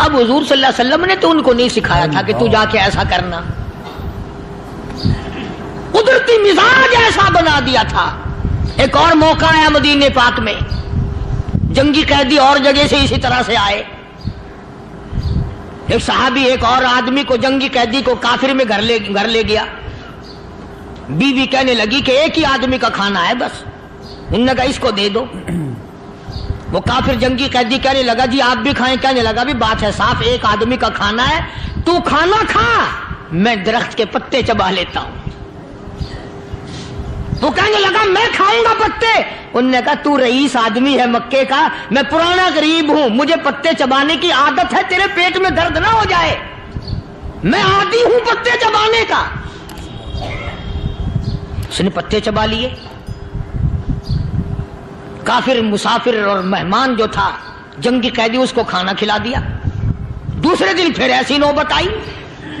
اب حضور صلی اللہ علیہ وسلم نے تو ان کو نہیں سکھایا تھا کہ تو جا کے ایسا کرنا، قدرتی مزاج ایسا بنا دیا تھا۔ ایک اور موقع آیا مدینے پاک میں، جنگی قیدی اور جگہ سے اسی طرح سے آئے، ایک صحابی ایک اور آدمی کو، جنگی قیدی کو کافر میں گھر لے گیا۔ بیوی کہنے لگی کہ ایک ہی آدمی کا کھانا ہے بس، انہوں نے کہا اس کو دے دو۔ وہ کافر جنگی قیدی کہنے لگا جی آپ بھی کھائیں، کہنے لگا بھی بات ہے صاف، ایک آدمی کا کھانا ہے، تو کھانا کھا، میں درخت کے پتے چبا لیتا ہوں۔ وہ کہنے لگا میں کھاؤں گا پتے، انہوں نے کہا تو رئیس آدمی ہے مکے کا، میں پرانا غریب ہوں، مجھے پتے چبانے کی عادت ہے، تیرے پیٹ میں درد نہ ہو جائے، میں عادی ہوں پتے چبانے کا۔ اس نے پتے چبا لیے۔ کافر مسافر اور مہمان جو تھا جنگی قیدی، اس کو کھانا کھلا دیا۔ دوسرے دن پھر ایسی نوبت آئی،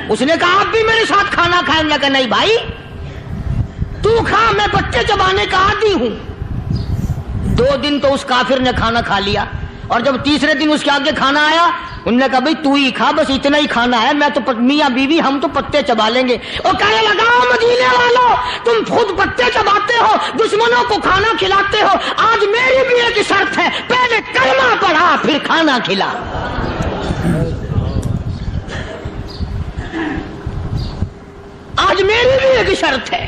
اس نے کہا آپ بھی میرے ساتھ کھانا کھائیں گے؟ کہ نہیں بھائی تو کھا، میں پتے چبانے کا عادی ہوں۔ 2 دن تو اس کافر نے کھانا کھا لیا، اور جب تیسرے دن اس کے آگے کھانا آیا، انہوں نے کہا بھائی تو ہی کھا، بس اتنا ہی کھانا ہے، میں تو میاں بیوی ہم تو پتے چبا لیں گے۔ اور کہنے لگا مدینے والوں، تم خود پتے چباتے ہو، دشمنوں کو کھانا کھلاتے ہو، آج میری بھی ایک شرط ہے، پہلے کلمہ پڑھا پھر کھانا کھلا۔ آج میری بھی ایک شرط ہے۔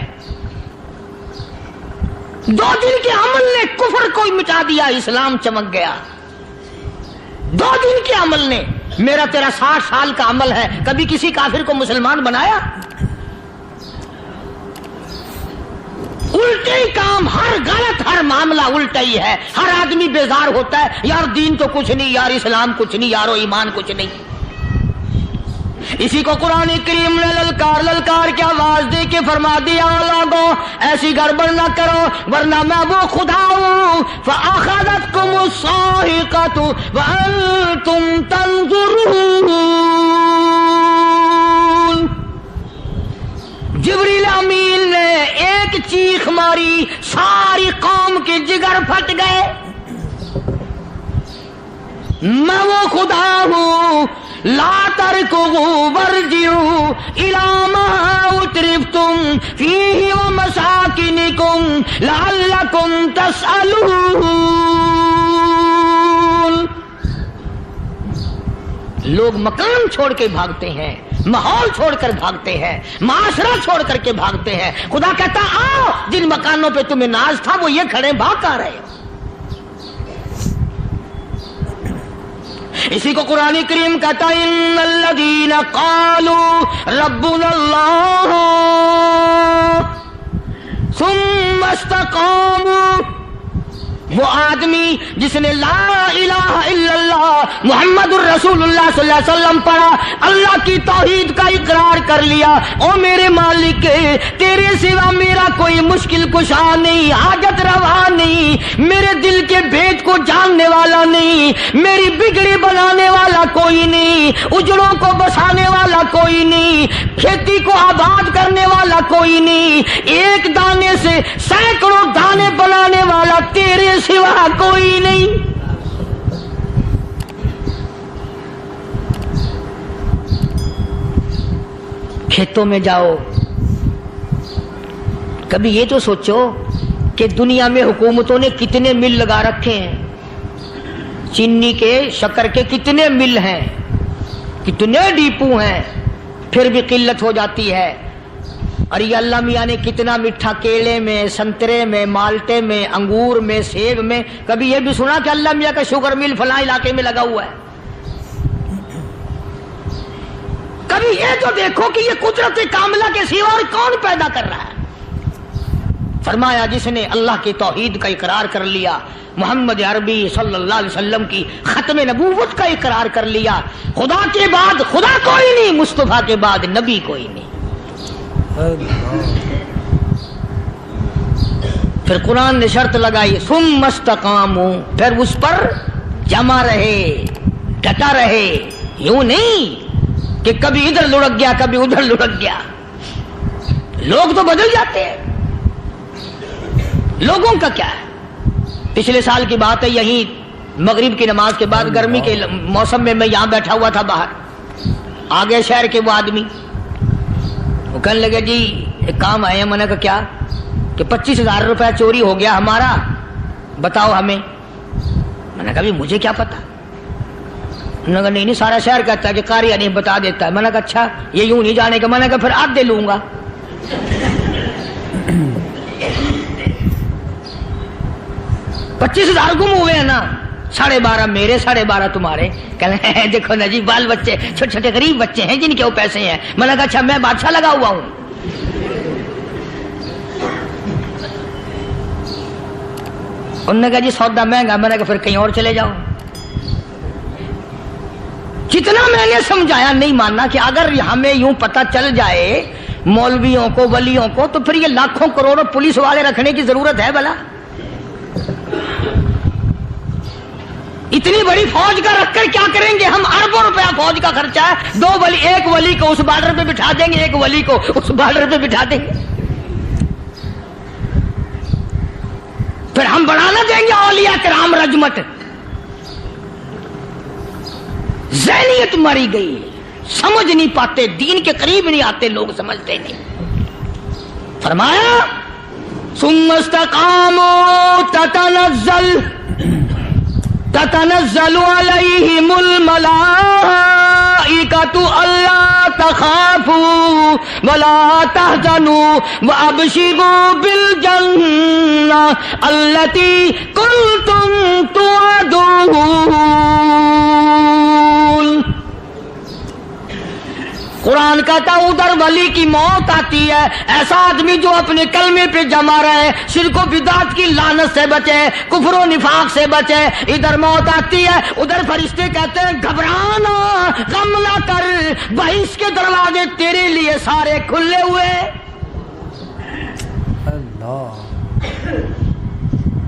2 دن کے عمل نے کفر کو مٹا دیا، اسلام چمک گیا۔ 2 دن کے عمل نے، میرا تیرا 60 سال کا عمل ہے، کبھی کسی کافر کو مسلمان بنایا؟ الٹے ہی کام، ہر غلط، ہر معاملہ الٹا ہی ہے۔ ہر آدمی بیزار ہوتا ہے، یار دین تو کچھ نہیں، یار اسلام کچھ نہیں، یارو ایمان کچھ نہیں۔ اسی کو قرآن کریم نے للکار کے آواز دے کے فرما دیا لوگوں ایسی گڑبڑ نہ کرو ورنہ میں وہ خدا ہوں فَأَخَذَتْكُمُ الصَّاعِقَةُ وَأَنْتُمْ تَنظُرُونَ۔ جبریل امین نے ایک چیخ ماری، ساری قوم کے جگر پھٹ گئے۔ میں وہ خدا ہوں، لا تركضوا وارجعوا إلى ما أترفتم فيه ومساكنكم لعلكم تسألون۔ لوگ مکان چھوڑ کے بھاگتے ہیں، ماحول چھوڑ کر بھاگتے ہیں، معاشرہ چھوڑ کر کے بھاگتے ہیں۔ خدا کہتا آؤ، جن مکانوں پہ تمہیں ناز تھا وہ یہ کھڑے بھاگ آ رہے ہو۔ اسی کو قرآن کریم کہتا ہے ان الذین قالوا ربنا اللہ ثم استقاموا، وہ آدمی جس نے لا الہ الا اللہ محمد الرسول اللہ صلی اللہ علیہ وسلم پڑھا، اللہ کی توحید کا اقرار کر لیا، او میرے مالک تیرے سوا میرا کوئی مشکل کشا نہیں، حاجت روا نہیں، میرے دل کے بھید کو جاننے والا نہیں، میری بگڑی بنانے والا کوئی نہیں، اجڑوں کو بسانے والا کوئی نہیں، کھیتی کو آباد کرنے والا کوئی نہیں، ایک دانے سے سینکڑوں دانے بنانے والا تیرے سوا کوئی نہیں۔ کھیتوں میں جاؤ، کبھی یہ تو سوچو کہ دنیا میں حکومتوں نے کتنے مل لگا رکھے ہیں، چینی کے، شکر کے کتنے مل ہیں، کتنے ڈیپو ہیں، پھر بھی قلت ہو جاتی ہے۔ اور یہ اللہ میاں نے کتنا میٹھا کیلے میں، سنترے میں، مالٹے میں، انگور میں، سیب میں، کبھی یہ بھی سنا کہ اللہ میاں کا شوگر مل فلاں علاقے میں لگا ہوا ہے؟ کبھی یہ تو دیکھو کہ یہ قدرت کاملہ کے سوا اور کون پیدا کر رہا ہے؟ فرمایا جس نے اللہ کی توحید کا اقرار کر لیا، محمد عربی صلی اللہ علیہ وسلم کی ختم نبوت کا اقرار کر لیا، خدا کے بعد خدا کوئی نہیں، مصطفیٰ کے بعد نبی کوئی نہیں۔ پھر قرآن نے شرط لگائی ثم استقاموا، پھر اس پر جمع رہے، ڈٹا رہے، یوں نہیں کہ کبھی ادھر لڑک گیا کبھی ادھر لڑک گیا۔ لوگ تو بدل جاتے ہیں، لوگوں کا کیا ہے؟ پچھلے سال کی بات ہے، یہیں مغرب کی نماز کے بعد گرمی کے موسم میں میں یہاں بیٹھا ہوا تھا باہر، آگے شہر کے وہ آدمی وہ کہنے لگے جی ایک کام آئے ہیں۔ میں نے کہا کیا؟ کہ 25,000 روپے چوری ہو گیا ہمارا، بتاؤ ہمیں۔ میں نے کہا مجھے کیا پتا؟ انہوں نے کہا نہیں سارا شہر کہتا ہے کہ قاری نہیں بتا دیتا ہے۔ میں نے کہا اچھا یہ یوں نہیں جانے کا؟ میں نے کہا پھر آدھے لوں گا۔ 25,000 گم ہوئے ہیں نا، 12.5 میرے 12.5 تمہارے۔ کہنے دیکھو نا جی بال بچے چھوٹے چھوٹے غریب بچے ہیں جن کے وہ پیسے ہیں۔ میں نے کہا اچھا میں بادشاہ لگا ہوا ہوں؟ انہوں نے کہا جی سودا مہنگا۔ میں نے کہا پھر کہیں اور چلے جاؤ۔ جتنا میں نے سمجھایا نہیں ماننا کہ اگر ہمیں یوں پتہ چل جائے مولویوں کو ولیوں کو تو پھر یہ لاکھوں کروڑوں پولیس والے رکھنے کی ضرورت ہے بھلا؟ اتنی بڑی فوج کا رکھ کر کیا کریں گے ہم؟ اربوں روپیہ فوج کا خرچہ ہے، 2 ولی، ایک ولی کو اس بارڈر پہ بٹھا دیں گے، ایک ولی کو اس بارڈر پہ بٹھا دیں گے، پھر ہم بڑھانا دیں گے اولیاء کرام رجمت۔ ذہنیت ماری گئی، سمجھ نہیں پاتے، دین کے قریب نہیں آتے لوگ، سمجھتے نہیں۔ فرمایا ثم استقاموا تتنزل علیہم الملائکۃ الا تخافوا ولا تحزنوا وابشروا بالجنہ التی کنتم توعدون۔ قرآن کہتا ادھر ولی کی موت آتی ہے، ایسا آدمی جو اپنے کلمے پہ جمع رہے، شرک و بدعت کی لعنت سے بچے، کفر و نفاق سے بچے۔ ادھر موت آتی ہے، ادھر فرشتے کہتے ہیں گھبرانا، غم نہ کر، بہشت کے دروازے تیرے لیے سارے کھلے ہوئے۔ اللہ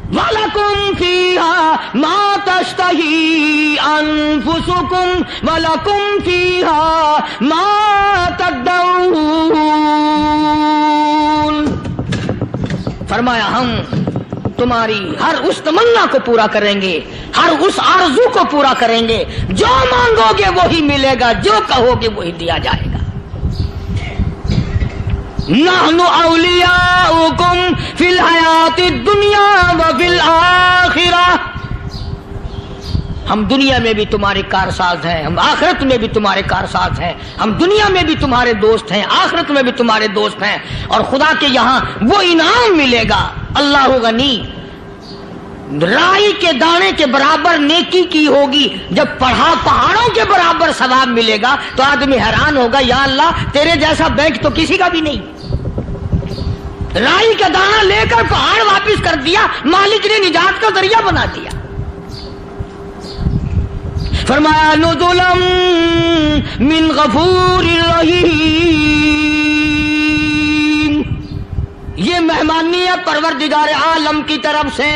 وَلَكُمْ فِيهَا مَا تَشْتَهِي أَنفُسُكُمْ وَلَكُمْ فِيهَا مَا تَدَّعُونَ۔ فرمایا ہم تمہاری ہر اس تمنا کو پورا کریں گے، ہر اس آرزو کو پورا کریں گے، جو مانگو گے وہی ملے گا، جو کہو گے وہی دیا جائے گا۔ نحن اولیاؤکم فی الحیات الدنیا وفی الآخرہ، ہم دنیا میں بھی تمہارے کارساز ہیں، ہم آخرت میں بھی تمہارے کارساز ہیں، ہم دنیا میں بھی تمہارے دوست ہیں، آخرت میں بھی تمہارے دوست ہیں، اور خدا کے یہاں وہ انعام ملے گا۔ اللہ غنی، رائی کے دانے کے برابر نیکی کی ہوگی، جب پہاڑوں کے برابر ثواب ملے گا تو آدمی حیران ہوگا، یا اللہ تیرے جیسا بینک تو کسی کا بھی نہیں۔ رائی کا دانہ لے کر پہاڑ واپس کر دیا، مالک نے نجات کا ذریعہ بنا دیا۔ فرمایا نزلا من غفور رحیم، یہ مہمانی ہے پروردگار عالم کی طرف سے۔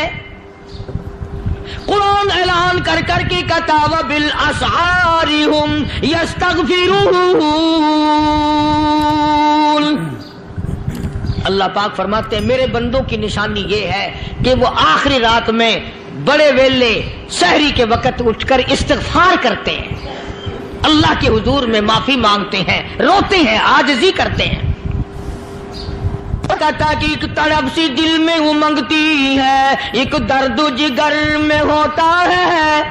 قرآن اعلان کر کر کے کہتا وبالاسحار ہم یستغفرون۔ اللہ پاک فرماتے ہیں میرے بندوں کی نشانی یہ ہے کہ وہ آخری رات میں بڑے ویلے سحری کے وقت اٹھ کر استغفار کرتے ہیں، اللہ کے حضور میں معافی مانگتے ہیں، روتے ہیں، عاجزی کرتے ہیں۔ کہتا کہ ایک تڑپ سی دل میں امنگتی ہے، ایک درد جگر میں ہوتا ہے،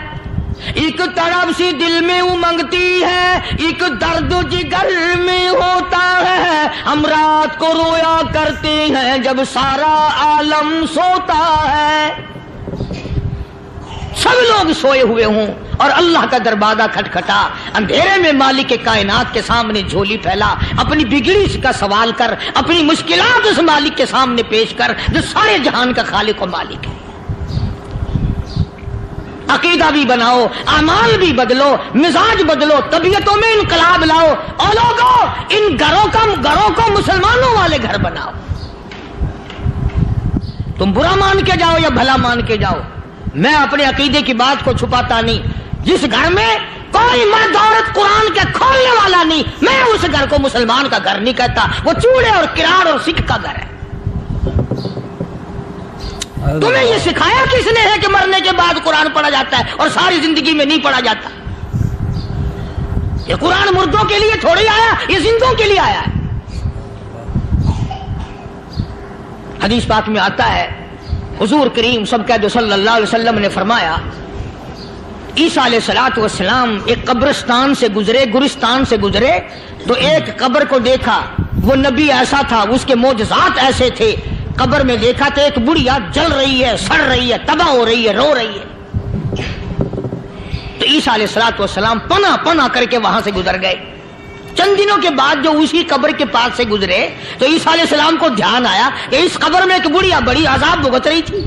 ایک تڑپ سی دل میں امنگتی ہے، ایک درد جگر میں ہوتا ہے، ہم رات کو رویا کرتے ہیں جب سارا عالم سوتا ہے. سب لوگ سوئے ہوئے ہوں اور اللہ کا دروازہ کھٹکھٹا، اندھیرے میں مالک کائنات کے سامنے جھولی پھیلا، اپنی بگڑی کا سوال کر، اپنی مشکلات اس مالک کے سامنے پیش کر جو سارے جہان کا خالق و مالک ہے. عقیدہ بھی بناؤ، اعمال بھی بدلو، مزاج بدلو، طبیعتوں میں انقلاب لاؤ. اور لوگوں ان گھروں کو مسلمانوں والے گھر بناؤ. تم برا مان کے جاؤ یا بھلا مان کے جاؤ، میں اپنے عقیدے کی بات کو چھپاتا نہیں. جس گھر میں کوئی مرد عورت قرآن کے کھولنے والا نہیں، میں اس گھر کو مسلمان کا گھر نہیں کہتا، وہ چوڑے اور کراڑ اور سکھ کا گھر ہے. تمہیں یہ سکھایا کس نے ہے کہ مرنے کے بعد قرآن پڑھا جاتا ہے اور ساری زندگی میں نہیں پڑھا جاتا؟ یہ قرآن مردوں کے لیے تھوڑی آیا، یہ زندوں کے لیے آیا ہے. حدیث پاک میں آتا ہے، حضور کریم صلی اللہ علیہ وسلم نے فرمایا، عیسیٰ علیہ الصلوۃ والسلام ایک قبرستان سے گزرے، گورستان سے گزرے تو ایک قبر کو دیکھا. وہ نبی ایسا تھا، اس کے معجزات ایسے تھے. قبر میں دیکھا تو ایک بڑھیا جل رہی ہے، سڑ رہی ہے، تباہ ہو رہی ہے، رو رہی ہے. تو عیسیٰ علیہ الصلوۃ والسلام پناہ کر کے وہاں سے گزر گئے. چند دنوں کے بعد جو اسی قبر کے پاس سے گزرے تو عیسیٰ علیہ السلام کو دھیان آیا کہ اس قبر میں ایک بڑھیا بڑی عذاب بھگت رہی تھی،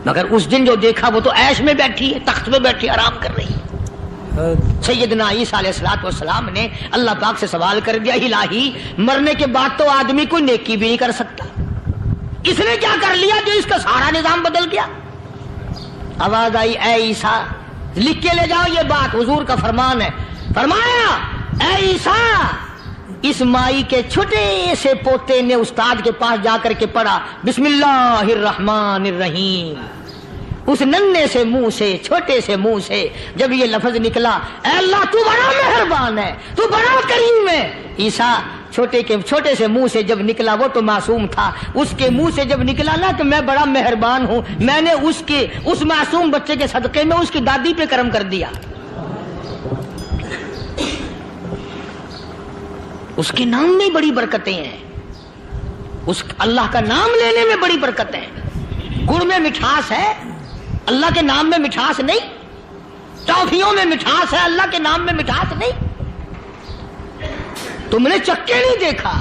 مگر اس دن جو دیکھا وہ تو عیش میں بیٹھی ہے، تخت میں بیٹھی آرام کر رہی ہے. سیدنا عیسیٰ علیہ الصلوۃ والسلام نے اللہ پاک سے سوال کر دیا، الہی مرنے کے بعد تو آدمی کوئی نیکی بھی نہیں کر سکتا، اس نے کیا کر لیا جو اس کا سارا نظام بدل گیا؟ آواز آئی، اے عیسیٰ لکھ کے لے جاؤ یہ بات، حضور کا فرمان ہے. فرمایا، اے عیسیٰ، اس مائی کے چھوٹے سے پوتے نے استاد کے پاس جا کر کے پڑھا بسم اللہ الرحمن الرحیم. اس ننھے سے منہ سے، چھوٹے سے منہ سے جب یہ لفظ نکلا، اے اللہ تو بڑا مہربان ہے، تو بڑا کریم ہے. عیسیٰ چھوٹے سے منہ سے جب نکلا، وہ تو معصوم تھا، اس کے منہ سے جب نکلا نا کہ میں بڑا مہربان ہوں، میں نے اس معصوم بچے کے صدقے میں اس کی دادی پہ کرم کر دیا. اس کے نام میں بڑی برکتیں ہیں، اس اللہ کا نام لینے میں بڑی برکتیں ہیں. گڑ میں مٹھاس ہے، اللہ کے نام میں مٹھاس نہیں. ٹافیوں میں مٹھاس ہے، اللہ کے نام میں مٹھاس نہیں. تم نے چکے نہیں دیکھا.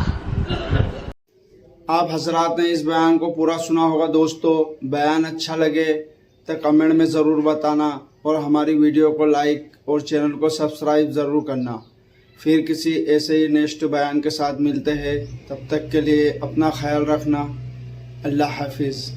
آپ حضرات نے اس بیان کو پورا سنا ہوگا. دوستو بیان اچھا لگے تو کمنٹ میں ضرور بتانا اور ہماری ویڈیو کو لائک اور چینل کو سبسکرائب ضرور کرنا. پھر کسی ایسے ہی نیکسٹ بیان کے ساتھ ملتے ہیں، تب تک کے لیے اپنا خیال رکھنا. اللہ حافظ.